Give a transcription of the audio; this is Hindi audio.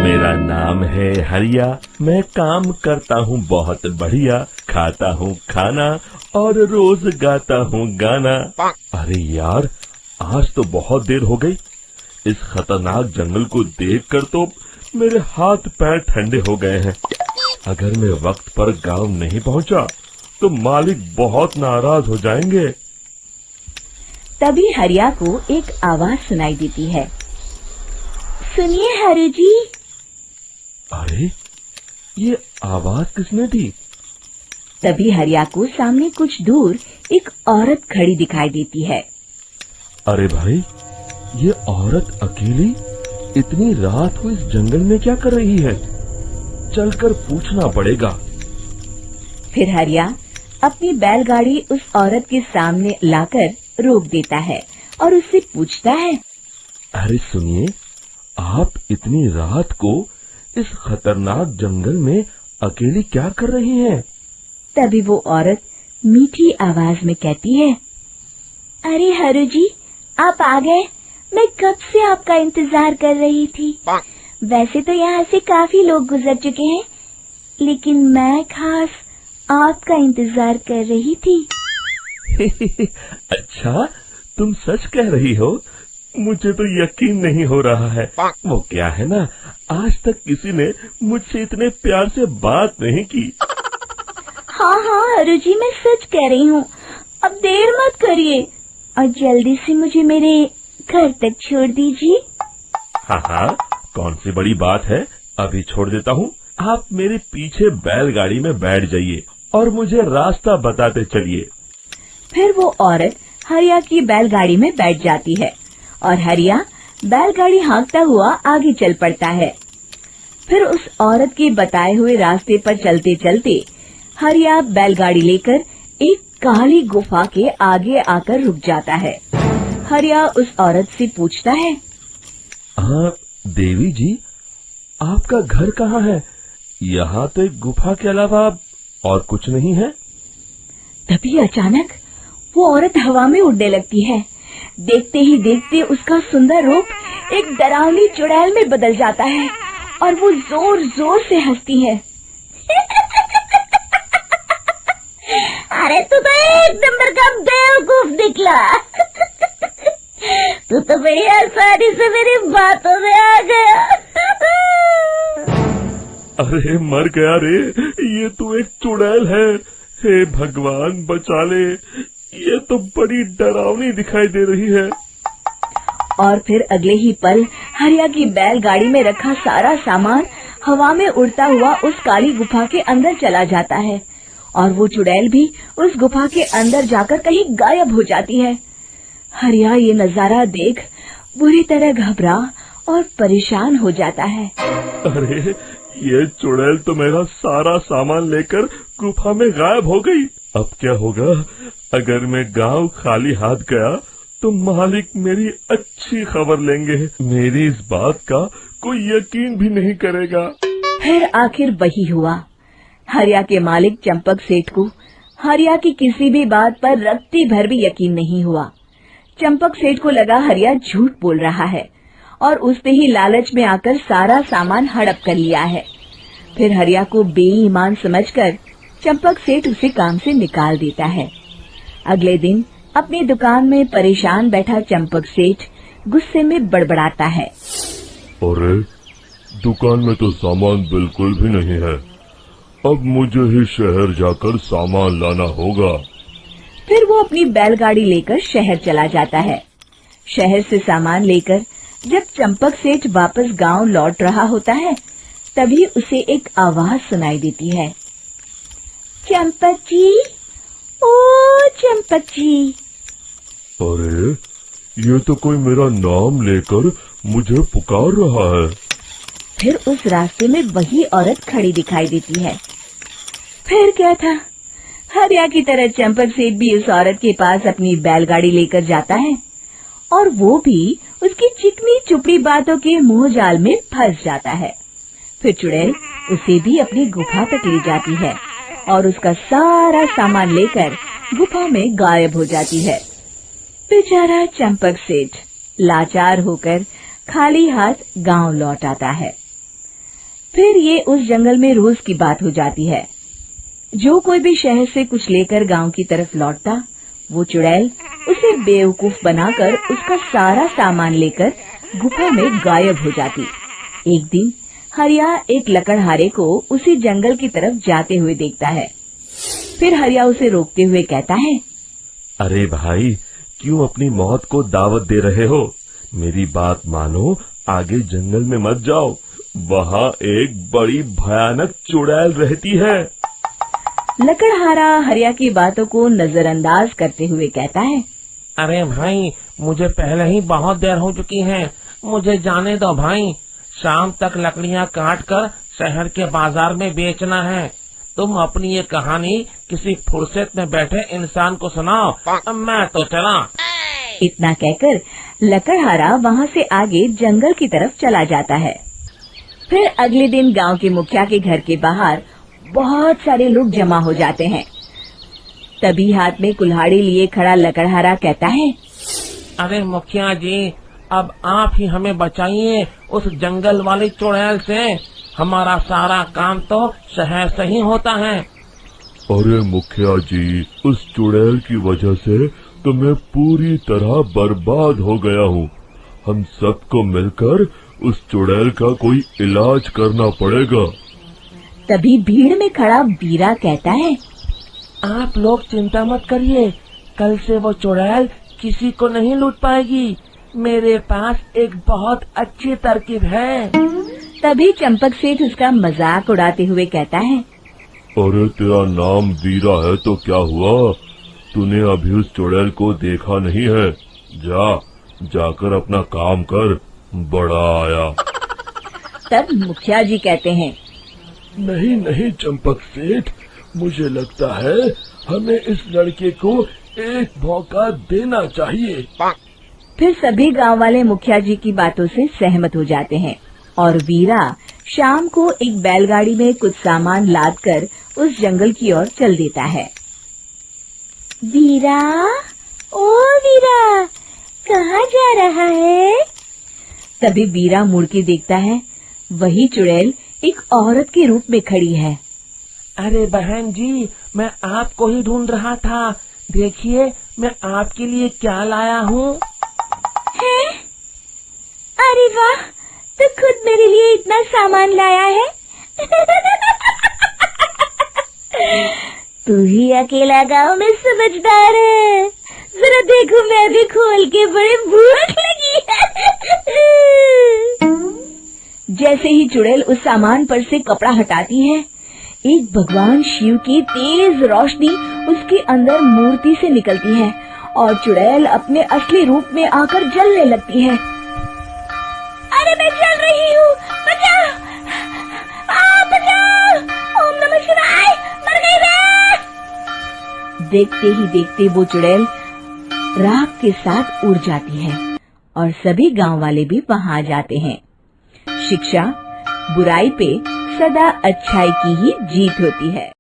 मेरा नाम है हरिया, मैं काम करता हूँ बहुत बढ़िया, खाता हूँ खाना और रोज गाता हूँ गाना। अरे यार, आज तो बहुत देर हो गई। इस खतरनाक जंगल को देखकर तो मेरे हाथ पैर ठंडे हो गए हैं। अगर मैं वक्त पर गांव नहीं पहुंचा तो मालिक बहुत नाराज हो जाएंगे। तभी हरिया को एक आवाज सुनाई देती है। सुनिए हरु जी। अरे, ये आवाज किसने दी? तभी हरिया को सामने कुछ दूर एक औरत खड़ी दिखाई देती है। अरे भाई, ये औरत अकेली इतनी रात को इस जंगल में क्या कर रही है? चलकर पूछना पड़ेगा। फिर हरिया अपनी बैलगाड़ी उस औरत के सामने लाकर रोक देता है और उससे पूछता है। अरे सुनिए, आप इतनी रात को इस खतरनाक जंगल में अकेली क्या कर रही हैं? तभी वो औरत मीठी आवाज में कहती है, अरे हरु जी, आप आ गए। मैं कब से आपका इंतजार कर रही थी। वैसे तो यहाँ से काफी लोग गुजर चुके हैं, लेकिन मैं खास आपका इंतजार कर रही थी। अच्छा, तुम सच कह रही हो? मुझे तो यकीन नहीं हो रहा है। वो क्या है ना, आज तक किसी ने मुझसे इतने प्यार से बात नहीं की। हाँ हाँ हरु जी, मैं सच कह रही हूँ। अब देर मत करिए और जल्दी से मुझे मेरे घर तक छोड़ दीजिए। हाँ हाँ, कौन सी बड़ी बात है, अभी छोड़ देता हूँ। आप मेरे पीछे बैलगाड़ी में बैठ जाइए और मुझे रास्ता बताते चलिए। फिर वो औरत हरिया की बैलगाड़ी में बैठ जाती है और हरिया बैलगाड़ी हाँकता हुआ आगे चल पड़ता है। फिर उस औरत के बताए हुए रास्ते पर चलते चलते हरिया बैलगाड़ी लेकर एक काली गुफा के आगे आकर रुक जाता है। हरिया उस औरत से पूछता है, हाँ देवी जी, आपका घर कहाँ है? यहाँ तो एक गुफा के अलावा और कुछ नहीं है। तभी अचानक वो औरत हवा में उड़ने लगती है। देखते ही देखते उसका सुंदर रूप एक डरावनी चुड़ैल में बदल जाता है और वो जोर जोर से हंसती है। अरे तू तो एक नंबर का बेवकूफ निकला। तू तो बड़ी आसानी से मेरी बातों में आ गया। अरे मर गया रे, ये तो एक चुड़ैल है। हे भगवान बचा ले, ये तो बड़ी डरावनी दिखाई दे रही है। और फिर अगले ही पल हरिया की बैलगाड़ी में रखा सारा सामान हवा में उड़ता हुआ उस काली गुफा के अंदर चला जाता है और वो चुड़ैल भी उस गुफा के अंदर जाकर कहीं गायब हो जाती है। हरिया ये नजारा देख बुरी तरह घबरा और परेशान हो जाता है। अरे, ये चुड़ैल तो मेरा सारा सामान लेकर गुफा में गायब हो गई। अब क्या होगा? अगर मैं गांव खाली हाथ गया तो मालिक मेरी अच्छी खबर लेंगे। मेरी इस बात का कोई यकीन भी नहीं करेगा। फिर आखिर वही हुआ। हरिया के मालिक चंपक सेठ को हरिया की किसी भी बात पर रत्ती भर भी यकीन नहीं हुआ। चंपक सेठ को लगा हरिया झूठ बोल रहा है और उसने ही लालच में आकर सारा सामान हड़प कर लिया है। फिर हरिया को बेईमान समझकर चंपक सेठ उसे काम से निकाल देता है। अगले दिन अपनी दुकान में परेशान बैठा चंपक सेठ गुस्से में बड़बड़ाता है। अरे, दुकान में तो सामान बिल्कुल भी नहीं है। अब मुझे ही शहर जाकर सामान लाना होगा। फिर वो अपनी बैलगाड़ी लेकर शहर चला जाता है। शहर से सामान लेकर जब चंपक सेठ वापस गांव लौट रहा होता है, तभी उसे एक आवाज सुनाई देती है। चंपक जी, ओ चंपक जी। अरे, ये तो कोई मेरा नाम लेकर मुझे पुकार रहा है। फिर उस रास्ते में वही औरत खड़ी दिखाई देती है। फिर क्या था, हरिया की तरह चंपक सेठ भी उस औरत के पास अपनी बैलगाड़ी लेकर जाता है और वो भी उसकी चिकनी चुपड़ी बातों के मुंह जाल में फंस जाता है। फिर चुड़ैल उसे भी अपनी गुफा तक ले जाती है और उसका सारा सामान लेकर गुफा में गायब हो जाती है। बेचारा चंपक सेठ लाचार होकर खाली हाथ गांव लौट आता है। फिर ये उस जंगल में रोज की बात हो जाती है। जो कोई भी शहर से कुछ लेकर गांव की तरफ लौटता, वो चुड़ैल उसे बेवकूफ बनाकर उसका सारा सामान लेकर गुफा में गायब हो जाती। एक दिन हरिया एक लकड़हारे को उसी जंगल की तरफ जाते हुए देखता है। फिर हरिया उसे रोकते हुए कहता है, अरे भाई, क्यों अपनी मौत को दावत दे रहे हो? मेरी बात मानो, आगे जंगल में मत जाओ, वहाँ एक बड़ी भयानक चुड़ैल रहती है। लकड़हारा हरिया की बातों को नजरअंदाज करते हुए कहता है, अरे भाई, मुझे पहले ही बहुत देर हो चुकी है, मुझे जाने दो भाई। शाम तक लकड़ियाँ काट कर शहर के बाजार में बेचना है। तुम अपनी ये कहानी किसी फुर्सत में बैठे इंसान को सुनाओ, मैं तो चला। इतना कहकर लकड़हारा वहाँ से आगे जंगल की तरफ चला जाता है। फिर अगले दिन गांव के मुखिया के घर के बाहर बहुत सारे लोग जमा हो जाते हैं। तभी हाथ में कुल्हाड़ी लिए खड़ा लकड़हारा कहता है, अरे मुखिया जी, अब आप ही हमें बचाइए उस जंगल वाली चुड़ैल से। हमारा सारा काम तो शहर से ही होता है। अरे मुखिया जी, उस चुड़ैल की वजह से तो मैं पूरी तरह बर्बाद हो गया हूँ। हम सबको मिलकर उस चुड़ैल का कोई इलाज करना पड़ेगा। तभी भीड़ में खड़ा वीरा कहता है, आप लोग चिंता मत करिए, कल से वो चुड़ैल किसी को नहीं लूट पाएगी। मेरे पास एक बहुत अच्छी तरकीब है। तभी चंपक सेठ उसका मजाक उड़ाते हुए कहता है, अरे तेरा नाम वीरा है तो क्या हुआ? तूने अभी उस चुड़ैल को देखा नहीं है? जाकर अपना काम कर, बड़ा आया। तब मुखिया जी कहते हैं, नहीं चंपक सेठ, मुझे लगता है हमें इस लड़के को एक मौका देना चाहिए। फिर सभी गांव वाले मुखिया जी की बातों से सहमत हो जाते हैं और वीरा शाम को एक बैलगाड़ी में कुछ सामान लादकर उस जंगल की ओर चल देता है। वीरा, ओ वीरा, कहाँ जा रहा है? तभी वीरा मुड़ के देखता है, वही चुड़ैल एक औरत के रूप में खड़ी है। अरे बहन जी, मैं आपको ही ढूंढ रहा था। देखिए, मैं आपके लिए क्या लाया हूँ। हैं? अरे वाह, तो खुद मेरे लिए इतना सामान लाया है। तू ही अकेला गांव में समझदार है। जरा देखो, मैं भी खोल के, बड़े भूख लगी है। जैसे ही चुड़ैल उस सामान पर से कपड़ा हटाती है, एक भगवान शिव की तेज रोशनी उसके अंदर मूर्ति से निकलती है और चुड़ैल अपने असली रूप में आकर जलने लगती है। अरे मैं जल रही हूँ, बचाओ! बचाओ! ओम नमः शिवाय, मर गई मैं! देखते ही देखते वो चुड़ैल राख के साथ उड़ जाती है और सभी गांव वाले भी वहां जाते हैं। शिक्षा बुराई पे सदा अच्छाई की ही जीत होती है।